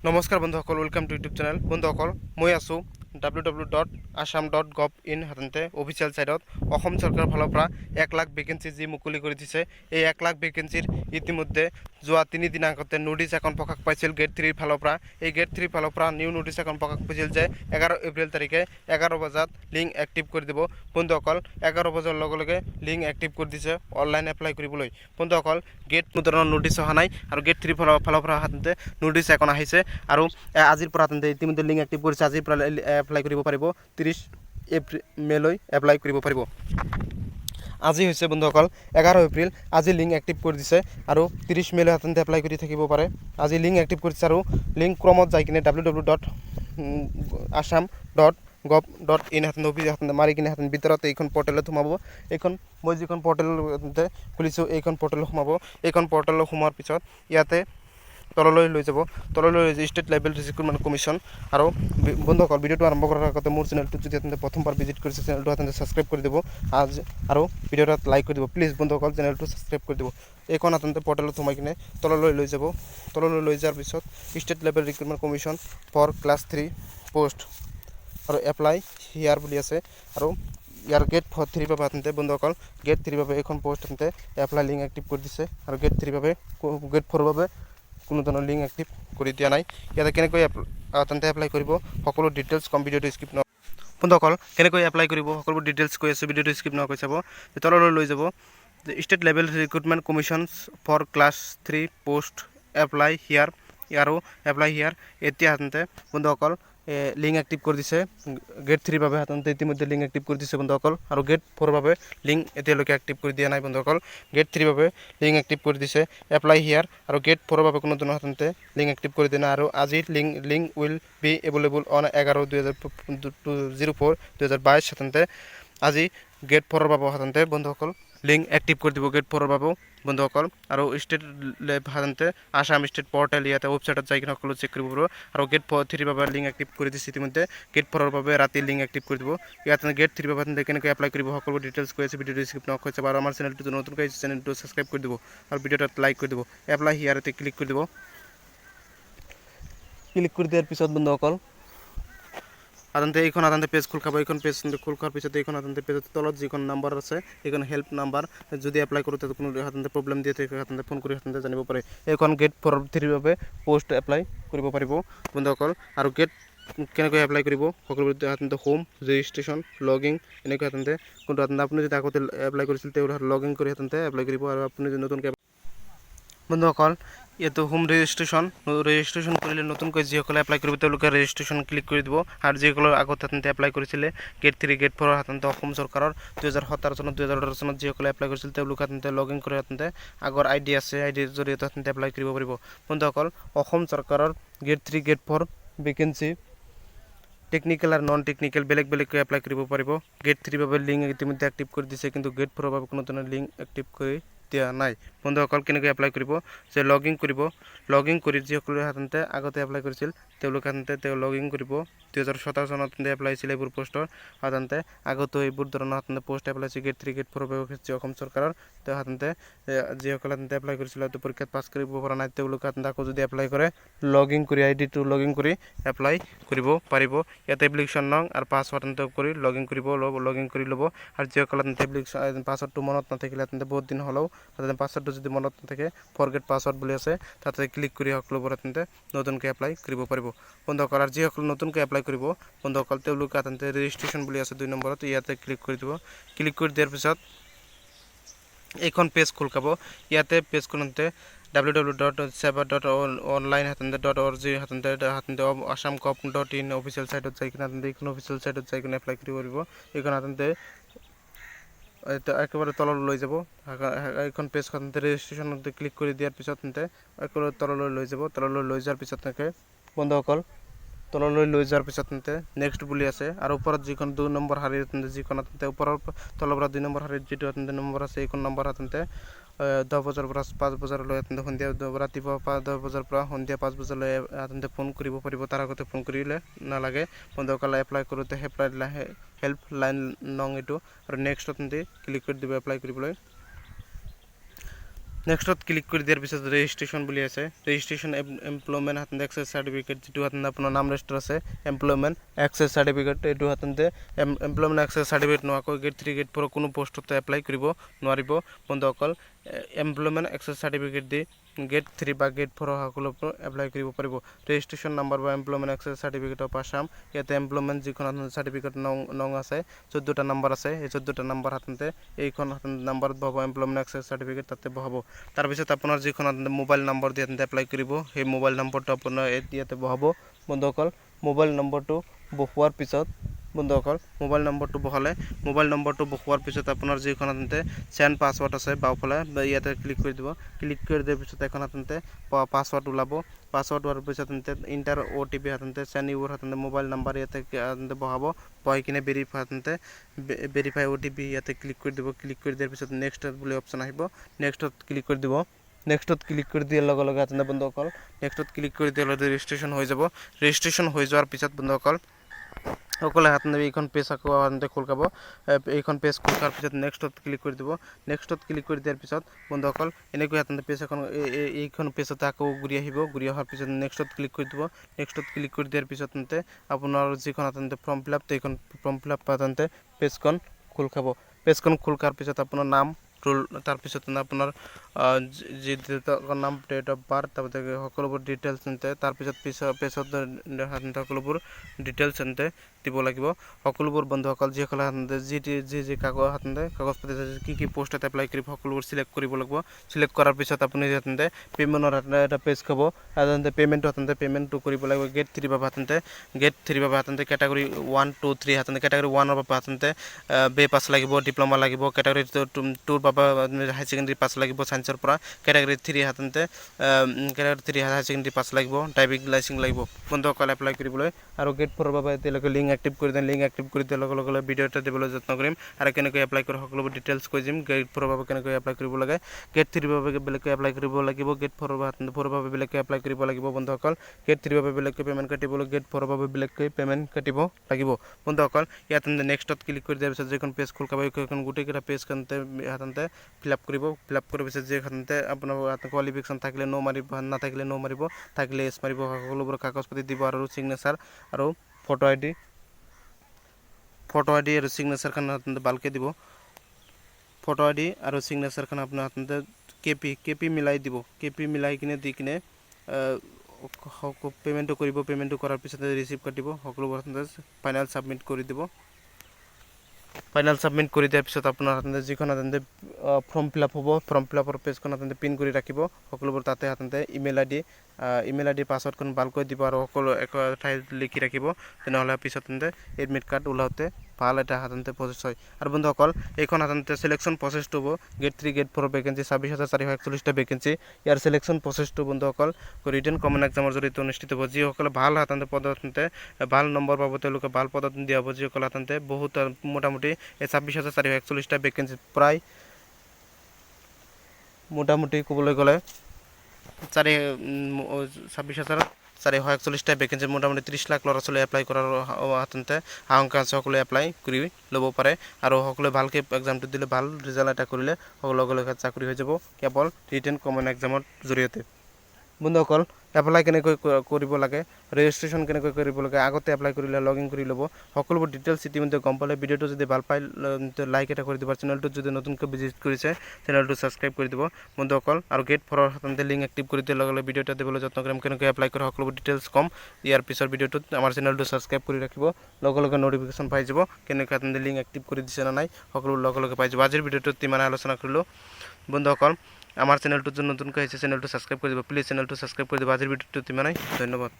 নমস্কাৰ বন্ধুসকল, welcome to YouTube channel. বন্ধুসকল, মই আছোঁ www.assam.govt সাধাৰণতে অফিচিয়েল ছাইটত অসম চৰকাৰৰ ফালৰ পৰা 1 লাখ ভেকেঞ্চি যি মুকলি কৰি দিছে। এই 1 লাখ ভেকেঞ্চিৰ ইতিমধ্যে যোৱা 3 দিন আগতে নোটিছ এখন প্ৰকাশ পাইছিল গ্ৰেড 3 ফালৰ পৰা। এই গ্ৰেড 3 ফালৰ পৰা নিউ নোটিছ এখন প্ৰকাশ পাইছিল যে 11 এপ্ৰিল তাৰিখে 11 বজাত লিংক এক্টিভ কৰি দিব। বন্ধুসকল, 11 বজাৰ লগে লগে লিংক এক্টিভ কৰি দিছে অনলাইন এপ্লাই কৰিবলৈ। বন্ধুসকল, গ্ৰেড 2 ধৰণৰ নোটিছ অহা নাই আৰু গ্ৰেড 3 ফালৰ পৰা সাধাৰণতে নোটিছ এখন আহিছে আৰু আজিৰ পৰা তেন্তে ইতিমধ্যে লিংক এক্টিভ কৰিছে। আজিৰ পৰা এপ্লাই কৰিব পাৰিব, 30 মেলৈ এপ্লাই কৰিব পাৰিব। আজি হৈছে বন্ধুসকল 11 এপ্ৰিল, আজি লিংক এক্টিভ কৰি দিছে আৰু 30 মেলৈ সাধাৰণতে এপ্লাই কৰি থাকিব পাৰে। আজি লিংক এক্টিভ কৰিছে আৰু লিংক ক্ৰমত যাই কিনে www.assam.gov.in সাধাৰণতে মাৰি কিনে সাধাৰণতে ভিতৰত এইখন পৰ্টেলত সোমাব। এইখন মই যিখন পৰ্টেল খুলিছোঁ এইখন পৰ্টেলত সোমাব। এইখন পৰ্টেলত সোমোৱাৰ পিছত ইয়াতে তললৈ লৈ যাব, তললৈ ষ্টেট লেভেল ৰিক্ৰুটমেণ্ট কমিশ্যন। আৰু বন্ধুসকল, ভিডিঅ'টো আৰম্ভ কৰাৰ আগতে মোৰ চেনেলটো যদি আপোনালোকে প্ৰথমবাৰ ভিজিট কৰিছে চেনেলটো আপোনালোকে ছাবস্ক্ৰাইব কৰি দিব আৰু ভিডিঅ'টোত লাইক কৰি দিব। প্লিজ বন্ধুসকল, চেনেলটো ছাবস্ক্ৰাইব কৰি দিব। এইখন আপোনালোকে পৰ্টেলত সোমাই কিনে তললৈ লৈ যাব। তললৈ লৈ যোৱাৰ পিছত state level recruitment commission for class 3 post আৰু এপ্লাই হিয়াৰ বুলি আছে। আৰু ইয়াৰ গ্ৰেড 3 বাবে সাধাৰণতে বন্ধুসকল গ্ৰেড 3 বাবে এইখন পোষ্ট সাধাৰণতে এপ্লাই লিংক এক্টিভ কৰি দিছে আৰু গ্ৰেড 3 বাবে গ্ৰেড 4 বাবে কোনো ধৰণৰ লিংক এক্টিভ কৰি দিয়া নাই। ইয়াতে কেনেকৈ সাধাৰণতে এপ্লাই কৰিব সকলো ডিটেইলছ কম, ভিডিঅ'টো স্কিপ ন। বন্ধুসকল, কেনেকৈ এপ্লাই কৰিব সকলোবোৰ ডিটেইলছ কৈ আছোঁ, ভিডিঅ'টো স্কিপ নকৈ চাব। তললৈ লৈ যাব, state level recruitment commission for class 3 post apply here আৰু এপ্লাই হিয়াৰ। এতিয়া সাধাৰণতে বন্ধুসকল লিংক এক্টিভ কৰি দিছে। গ্ৰেড 3 বাবে সাধাৰণতে ইতিমধ্যে লিংক এক্টিভ কৰি দিছে বন্ধুসকল আৰু গ্ৰেড 4 বাবে লিংক এতিয়ালৈকে এক্টিভ কৰি দিয়া নাই। বন্ধুসকল, গ্ৰেড 3 বাবে লিংক এক্টিভ কৰি দিছে এপ্লাই হিয়াৰ আৰু গ্ৰেড 4 বাবে কোনো ধৰণৰ সাধাৰণতে লিংক এক্টিভ কৰি দিয়া নাই। আৰু আজিৰ link will be available on 11/04/2022 সাধাৰণতে আজি গ্ৰেড 4 বাবে সাধাৰণতে বন্ধুসকল লিংক এক্টিভ কৰি দিব গ্ৰেড 4 বাবেও বন্ধুসকল। আৰু ষ্টেট সাধাৰণতে আসাম ষ্টেট পৰ্টেল ইয়াতে ৱেবছাইটত যাই কিনে সকলো চেক কৰিব পাৰিব। আৰু গ্ৰেড 3 বাবে লিংক এক্টিভ কৰি দিছে ইতিমধ্যে। গ্ৰেড 4 বাবে ৰাতি লিংক এক্টিভ কৰি দিব। ইয়াতে গ্ৰেড 3 বাবে কেনেকৈ এপ্লাই কৰিব সকলো ডিটেইলছ কৈ আছে, ভিডিঅ'টো স্কিপ নকৰি চাব। আৰু আমাৰ চেনেলটো নতুনকৈ চেনেলটো ছাবস্ক্ৰাইব কৰি দিব আৰু ভিডিঅ'টোত লাইক কৰি দিব। এপ্লাই হিয়াৰতে ক্লিক কৰি দিব। ক্লিক কৰি দিয়াৰ পিছত বন্ধুসকল সাধাৰণতে এইখন সাধাৰণতে পেজ খোল খাব। এইখন পেজ খোল খোৱাৰ পিছত এইখন সাধাৰণতে পেজৰ তলত যিখন নাম্বাৰ আছে এইখন হেল্প নাম্বাৰ, যদি এপ্লাই কৰোঁতে কোনো সাধাৰণতে প্ৰব্লেম দিয়ে সাধাৰণতে ফোন কৰি সাধাৰণতে জানিব পাৰে। এইখন গ্ৰেড 4 3 বাবে পোষ্ট এপ্লাই কৰিব পাৰিব বন্ধুসকল। আৰু গ্ৰেড কেনেকৈ এপ্লাই কৰিব সকলোবোৰ সাধাৰণতে হোম ৰেজিষ্ট্ৰেশ্যন লগিং এনেকৈ সাধাৰণতে কোনটো সাধাৰণতে আপুনি যদি আগতে এপ্লাই কৰিছিল তেওঁলোকে লগিং কৰি সাধাৰণতে এপ্লাই কৰিব। আৰু আপুনি যদি নতুনকৈ বন্ধুসকল ইয়াতে হোম ৰেজিষ্ট্ৰেশ্যন কৰিলে নতুনকৈ যিসকলে এপ্লাই কৰিব তেওঁলোকে ৰেজিষ্ট্ৰেশ্যন ক্লিক কৰি দিব। আৰু যিসকলে আগত সাধাৰণতে এপ্লাই কৰিছিলে গ্ৰেড 3 গ্ৰেড 4 সাধাৰণতে অসম চৰকাৰৰ 2017 চনত 2018 চনত যিসকলে এপ্লাই কৰিছিল তেওঁলোকে সাধাৰণতে লগিং কৰি সাধাৰণতে আগৰ আইডি আছে আইডিৰ জৰিয়তে সাধাৰণতে এপ্লাই কৰিব পাৰিব। বন্ধুসকল, অসম চৰকাৰৰ গ্ৰেড 3 গ্ৰেড 4 ভেকেঞ্চি টেকনিকেল আৰু নন টেকনিকেল বেলেগ বেলেগকৈ এপ্লাই কৰিব পাৰিব। গ্ৰেড 3 বাবে লিংক ইতিমধ্যে এক্টিভ কৰি দিছে, কিন্তু গ্ৰেড 4 বাবে কোনো ধৰণৰ লিংক এক্টিভ কৰি দিয়া নাই। বন্ধুসকল, কেনেকৈ এপ্লাই কৰিব যে লগিং কৰিব। লগিং কৰি যিসকলে সাধাৰণতে আগতে এপ্লাই কৰিছিল তেওঁলোকে সাধাৰণতে লগিং কৰিব। 2017 চনত এপ্লাই হৈছিল এইবোৰ পোষ্টৰ সাধাৰণতে আগতো এইবোৰ ধৰণৰ সাধাৰণতে পোষ্ট এপ্লাই হৈছে গ্ৰেড 3 গ্ৰেড 4 বাবে অসম চৰকাৰৰ। তেওঁ সাধাৰণতে যিসকলে সাধাৰণতে এপ্লাই কৰিছিল হয়তো পৰীক্ষাত পাছ কৰিব পৰা নাই তেওঁলোকে সাধাৰণতে আকৌ যদি এপ্লাই কৰে লগিং কৰি আইডিটো লগিং কৰি এপ্লাই কৰিব পাৰিব। ইয়াতে এপ্লিকেশ্যন নং আৰু পাছৱৰ্ড সাধাৰণতে কৰি লগিং কৰি ল'ব। আৰু যিসকলে সাধাৰণতে পাছৱৰ্ডটো মনত নাথাকিলে সাধাৰণতে বহুত দিন হ'লেও সাধাৰণতে পাছৱৰ্ডটো যদি মনত নাথাকে ফৰগেট পাছৱৰ্ড বুলি আছে তাতে ক্লিক কৰি সকলোবোৰ সাধাৰণতে নতুনকৈ এপ্লাই কৰিব পাৰিব বন্ধুসকল। আৰু যিসকলে নতুনকৈ এপ্লাই কৰিব বন্ধুসকল তেওঁলোকে সাধাৰণতে ৰেজিষ্ট্ৰেশ্যন বুলি আছে 2 নম্বৰত ইয়াতে ক্লিক কৰি দিব। ক্লিক কৰি দিয়াৰ পিছত এইখন পেজ খোল খাব। ইয়াতে পেজখনতে www.seva.online সাধাৰণতে assam.gov.in অফিচিয়েল ছাইটত যাই কিনে সাধাৰণতে এইখন অফিচিয়েল ছাইটত যাই কিনে এপ্লাই কৰিব পাৰিব। এইখন সাধাৰণতে একেবাৰে তললৈ লৈ যাব। এইখন পেজ সাধাৰণতে ৰেজিষ্ট্ৰেশ্যনতে ক্লিক কৰি দিয়াৰ পিছত একেবাৰে তললৈ লৈ যাব। তললৈ লৈ যোৱাৰ পিছত বন্ধুসকল তললৈ লৈ যোৱাৰ পিছত নেক্সট বুলি আছে। আৰু ওপৰত যিখন 2 নম্বৰ শাৰীৰ যিখন ওপৰৰ তলৰ পৰা 2 নম্বৰ শাৰীত যিটো নম্বৰ আছে এইখন নম্বৰ সাধাৰণতে 10 বজাৰ পৰা 5 বজাৰলৈ সন্ধিয়া ৰাতিপুৱা 10 বজাৰ পৰা সন্ধিয়া 5 বজালৈ সাধাৰণতে ফোন কৰিব পাৰিব। তাৰ আগতে ফোন কৰিলে নালাগে বন্ধুসকল। এপ্লাই কৰোঁতে হেল্প লাইন নং এইটো আৰু নেক্সট ক্লিক কৰি দিব এপ্লাই কৰিবলৈ। নেক্সটত ক্লিক কৰি দিয়াৰ পিছত ৰেজিষ্ট্ৰেশ্যন বুলি আছে ৰেজিষ্ট্ৰেশ্যন এমপ্লয়মেণ্ট হাততে এক্সেছ চাৰ্টিফিকেট যিটো হাততে আপোনাৰ নাম ৰেজিষ্টাৰ আছে এমপ্লয়মেণ্ট এক্সেছ চাৰ্টিফিকেট এইটো হাততে এমপ্লয়মেণ্ট এক্সেছ চাৰ্টিফিকেট নোহোৱাকৈ Grade 3 Grade 4 কোনো পোষ্টতে এপ্লাই কৰিব নোৱাৰিব বন্ধুসকল এমপ্লয়মেণ্ট এক্সেছ চাৰ্টিফিকেট দি Grade 3 বা Grade 4 সকলোবোৰ এপ্লাই কৰিব পাৰিব ৰেজিষ্ট্ৰেশ্যন নাম্বাৰ বা employment exchange certificate of Assam ইয়াতে এমপ্লয়মেণ্ট যিখন চাৰ্টিফিকেট নং আছে 14টা নাম্বাৰ আছে এই 14টা নাম্বাৰ হাততে এইখন নাম্বাৰত বহাব এমপ্লয়মেণ্ট এক্সেছ চাৰ্টিফিকেট তাতে বহাব তাৰপিছত আপোনাৰ যিখন মোবাইল নম্বৰ দি এপ্লাই কৰিব সেই মোবাইল নম্বৰটো আপোনাৰ ইয়াতে বহাব বন্ধুসকল মোবাইল নম্বৰটো বহোৱাৰ পিছত বন্ধুসকল মোবাইল নম্বৰটো বহালে মোবাইল নম্বৰটো বহোৱাৰ পিছত আপোনাৰ যিখন চেণ্ড পাছৱৰ্ড আছে বাওঁফালে ইয়াতে ক্লিক কৰি দিব ক্লিক কৰি দিয়াৰ পিছত এখন পাছৱৰ্ড ওলাব পাছৱৰ্ড হোৱাৰ পিছত ইণ্টাৰ OTP চেণ্ড ইউৰ মোবাইল নম্বৰ ইয়াতে বহাব বহাই কিনে ভেৰিফাই OTP ইয়াতে ক্লিক কৰি দিব ক্লিক কৰি দিয়াৰ পিছত নেক্সট বুলি অপশ্যন আহিব নেক্সটত ক্লিক কৰি দিব নেক্সটত ক্লিক কৰি দিয়াৰ লগে লগে বন্ধুসকল নেক্সটত ক্লিক কৰি দিয়াৰ লগে ৰেজিষ্ট্ৰেশ্যন হৈ যাব ৰেজিষ্ট্ৰেশ্যন হৈ যোৱাৰ পিছত বন্ধুসকল সকলে এইখন পেজ আকৌ খোল খাব এইখন পেজ খোল খোৱাৰ পিছত নেক্সটত ক্লিক কৰি দিব নেক্সটত ক্লিক কৰি দিয়াৰ পিছত বন্ধুসকল এনেকৈ পেজ এখন এইখন পেজতে আকৌ ঘূৰি আহিব ঘূৰি অহাৰ পিছত নেক্সটত ক্লিক কৰি দিব নেক্সটত ক্লিক কৰি দিয়াৰ পিছত আপোনাৰ যিখন ফৰ্ম ফিলআপ এইখন ফৰ্ম ফিলআপ পেজখন খোল খাব পেজখন খোল খোৱাৰ পিছত আপোনাৰ নাম ৰোল তাৰপিছত আপোনাৰ যি নাম ডেট অফ বাৰ্থ তাৰপিছত সকলোবোৰ ডিটেইলছ তাৰপিছত পেজত সকলোবোৰ ডিটেইলছ দিব লাগিব সকলোবোৰ বন্ধুসকল যিসকলে যি কাগজ পাতি কি পোষ্টত এপ্লাই কৰিব সকলোবোৰ সিলেক্ট কৰিব লাগিব সিলেক্ট কৰাৰ পিছত আপুনি পেমেণ্টৰ এটা পেজ খাব পেমেণ্টটো কৰিব লাগিব Grade 3 বাবে Grade 3 বাবে কেটাগৰী 1 2 3 কেটাগৰী 1 ৰ বাবে বে পাছ লাগিব ডিপ্লোমা লাগিব কেটাগৰী 2 ৰ বাবে হাই সেকেন্ডাৰী পাছ লাগিব সায়েন্সৰ পৰা কেটাগৰী 3 হাই সেকেন্ডাৰী পাছ লাগিব ড্ৰাইভিং লাইসেন্স লাগিব বন্ধুসকল এপ্লাই কৰিবলৈ আৰু Grade 4 ৰ বাবে তেওঁলোকে লিংক এক্টিভ কৰি দেন লিংক এক্টিভ কৰি দিয়াৰ লগে লগে ভিডিও এটা দিবলৈ যত্ন কৰিম আৰু কেনেকৈ এপ্লাই কৰি সকলোবোৰ ডিটেইলছ কৈ দিম Grade 4 ৰ বাবে কেনেকৈ এপ্লাই কৰিব লাগে Grade 3 ৰ বাবে বেলেগকৈ এপ্লাই কৰিব লাগিব Grade 4 ৰ বাবে বেলেগকৈ এপ্লাই কৰিব লাগিব বন্ধুসকল Grade 3 ৰ বাবে বেলেগকৈ পেমেণ্ট কাটিব Grade 4 ৰ বাবে বেলেগকৈ পেমেণ্ট কাটিব লাগিব বন্ধুসকল ইয়াত নেক্সটত ক্লিক কৰি দিয়াৰ পিছত যিখন পেজ খোল খাব এইখন গোটেইকেইটা পেজ ফিলআপ কৰিব ফিলআপ কৰাৰ পিছত যিখনতে আপোনাৰ কোৱালিফিকেশ্যন থাকিলে নো মাৰিব নাথাকিলে নো মাৰিব থাকিলে এছ মাৰিব সকলোবোৰ কাগজ পাতি দিব আৰু সিগনেচাৰ আৰু ফটো আইডি আৰু সিগনেচাৰখন ভালকৈ দিব ফটো আইডি আৰু সিগনেচাৰখন আপোনাৰ কেপি মিলাই দিব কেপি মিলাই কিনে দি কিনে পেমেণ্টটো কৰিব পেমেণ্টটো কৰাৰ পিছত ৰিচিভ কাটিব সকলোবোৰ ফাইনেল সাবমিট কৰি দিব ফাইনেল সাবমিট কৰি দিয়াৰ পিছত আপোনাৰ যিখন ফৰ্ম ফিলআপ হ'ব ফৰ্ম ফিলআপৰ পেজখন পিন কৰি ৰাখিব সকলোবোৰ তাতে ইমেইল আইডি পাছৱৰ্ডখন ভালকৈ দিব আৰু সকলো ঠাইত লিখি ৰাখিব তেনেহ'লে পিছত এডমিট কাৰ্ড ওলাওঁতে ভাল এটা প্ৰচেছ হয় আৰু বন্ধুসকল এইখন সিলেকশ্যন প্ৰচেছটো হ'ব Grade 3 Grade 4 ভেকেঞ্চি 26,441টা ভেকেঞ্চি ইয়াৰ সিলেকশ্যন প্ৰচেছটো বন্ধুসকল ৰিটেন কমন এক্সামৰ জৰিয়তে অনুষ্ঠিত হ'ব যিসকলে ভাল পদত ভাল নম্বৰ পাব তেওঁলোকে ভাল পদত দিয়া হ'ব যিসকলে বহুত মোটামুটি 26,441টা ভেকেঞ্চি প্ৰায় মোটামুটি ক'বলৈ গ'লে 26,441টা ভেকেঞ্চি মোটামুটি 30 লাখ ল'ৰা ছোৱালী এপ্লাই কৰাৰ আশংকা আছে সকলোৱে এপ্লাই কৰি ল'ব পাৰে আৰু সকলোৱে ভালকৈ এক্সামটো দিলে ভাল ৰিজাল্ট এটা কৰিলে লগে লগে চাকৰি হৈ যাব কেৱল ৰিটেন কমন এক্সামৰ জৰিয়তে বন্ধুসকল এপ্লাই কেনেকৈ কৰিব লাগে ৰেজিষ্ট্ৰেশ্যন কেনেকৈ কৰিব লাগে আগতে এপ্লাই কৰিলে লগইন কৰি ল'ব সকলোবোৰ ডিটেইলছ ইতিমধ্যে গম পালে ভিডিওটো যদি ভাল পায় লাইক এটা কৰি দিব চেনেলটোত যদি নতুনকৈ ভিজিট কৰিছে চেনেলটো ছাবস্ক্ৰাইব কৰি দিব বন্ধুসকল আৰু Grade 4 ৰ লিংক এক্টিভ কৰি দিয়াৰ লগে লগে ভিডিও এটা দিবলৈ যত্ন কৰিম কেনেকৈ এপ্লাই কৰে সকলোবোৰ ডিটেইলছ কম ইয়াৰ পিছৰ ভিডিওটোত আমাৰ চেনেলটো ছাবস্ক্ৰাইব কৰি ৰাখিব লগে লগে নটিফিকেশ্যন পাই যাব কেনেকৈ লিংক এক্টিভ কৰি দিছে না নাই সকলো লগে লগে পাই যাব আজিৰ ভিডিওটোত ইমানে আলোচনা কৰিলোঁ বন্ধুসকল আমাৰ চেনেলটো যদি নতুনকৈ আহিছে চেনেলটো ছাবস্ক্ৰাইব কৰি দিব প্লিজ চেনেলটো ছাবস্ক্ৰাইব কৰি দিব আজিৰ ভিডিওটোত ইমানেই ধন্যবাদ